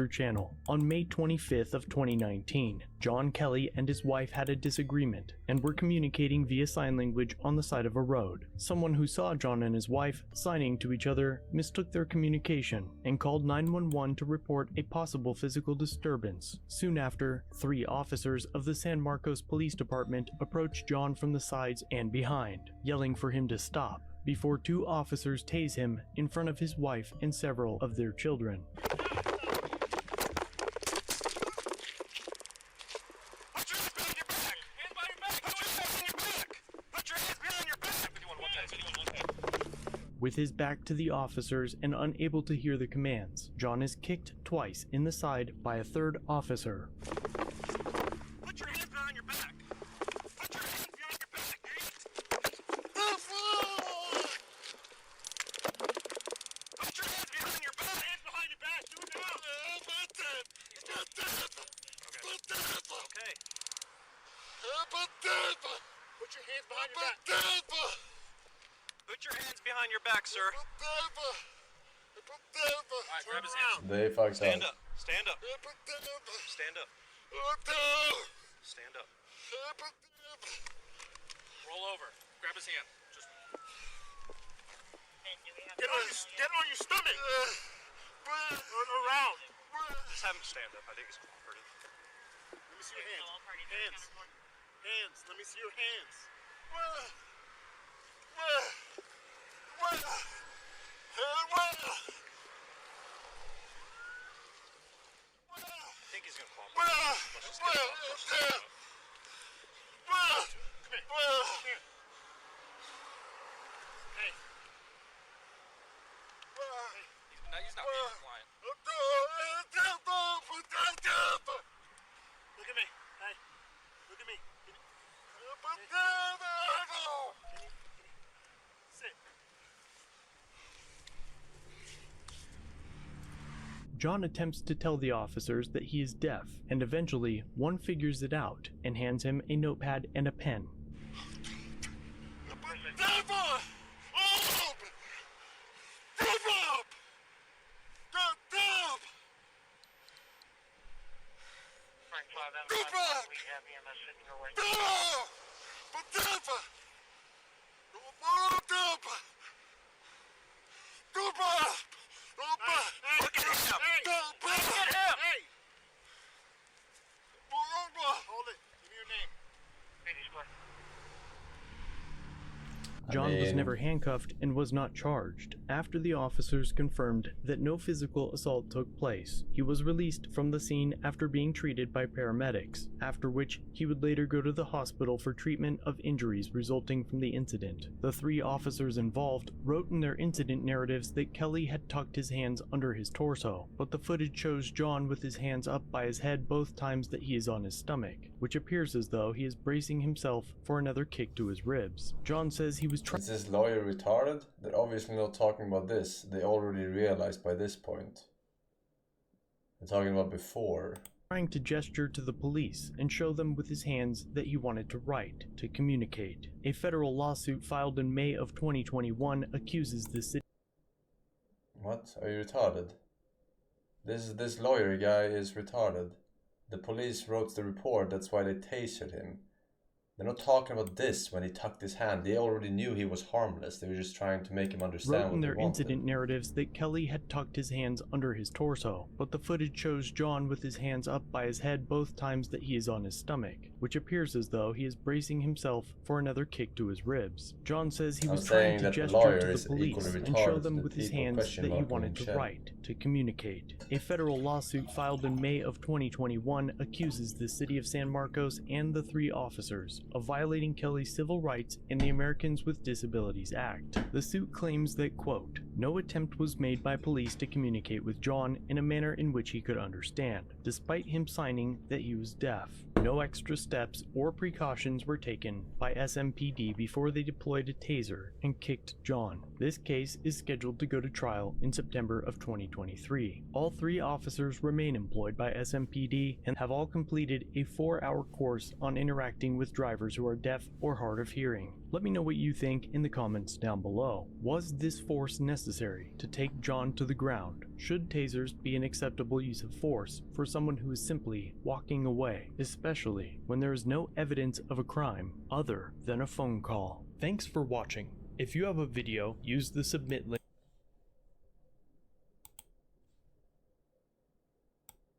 Officer channel. On May 25th of 2019, John Kelly and his wife had a disagreement and were communicating via sign language on the side of a road. Someone who saw John and his wife signing to each other mistook their communication and called 911 to report a possible physical disturbance. Soon after, 3 officers of the San Marcos Police Department approached John from the sides and behind, yelling for him to stop, before 2 officers tase him in front of his wife and several of their children. With his back to the officers and unable to hear the commands, John is kicked twice in the side by a 3rd officer. Put your hands behind your back! Put your hands behind your back! Put your hands behind your back! Hands behind your back! Do it now! Okay. Put your hands behind your back! Put your hands behind your back, sir. Alright, grab his hands. They fucked Stand up. up. Stand up. Stand up. Stand up. Roll over. Grab his hand. Just get on your stomach. Turn around. Just have him stand up. I think he's cooperative. Let me see your hands. Hands. Hands. Let me see your hands. I think he's gonna cooperate. Let's just get him up. Let's just get him up. Come here. Hey. He's not being compliant. Look at me. Hey. Look at me. Sit. John attempts to tell the officers that he is deaf, and eventually one figures it out and hands him a notepad and a pen. John was never handcuffed and was not charged. After the officers confirmed that no physical assault took place, he was released from the scene after being treated by paramedics, after which he would later go to the hospital for treatment of injuries resulting from the incident. The 3 officers involved wrote in their incident narratives that Kelly had tucked his hands under his torso, but the footage shows John with his hands up by his head both times that he is on his stomach, which appears as though he is bracing himself for another kick to his ribs. John says he was trying. Is this lawyer retarded? They're obviously not talking about this. They already realized by this point. They're talking about before. Trying to gesture to the police and show them with his hands that he wanted to write, to communicate. A federal lawsuit filed in May of 2021 accuses the city. What? Are you retarded? This lawyer guy is retarded. The police wrote the report, that's why they tasered him. They're not talking about this when he tucked his hand. They already knew he was harmless. They were just trying to make him understand Wrote what in they their wanted. incident narratives that Kelly had tucked his hands under his torso, but the footage shows John with his hands up by his head both times that he is on his stomach, which appears as though he is bracing himself for another kick to his ribs. John says he was trying to gesture to the police and show them with his hands that he wanted to write, to communicate. A federal lawsuit filed in May of 2021 accuses the city of San Marcos and the 3 officers of violating Kelly's civil rights in the Americans with Disabilities Act. The suit claims that, quote, no attempt was made by police to communicate with John in a manner in which he could understand, despite him signing that he was deaf. No extra steps or precautions were taken by SMPD before they deployed a taser and kicked John. This case is scheduled to go to trial in September of 2023. All 3 officers remain employed by SMPD and have all completed a 4-hour course on interacting with drivers drivers who are deaf or hard of hearing. Let me know what you think in the comments down below. Was this force necessary to take John to the ground? Should tasers be an acceptable use of force for someone who is simply walking away, especially when there is no evidence of a crime other than a phone call? Thanks for watching. If you have a video, use the submit link.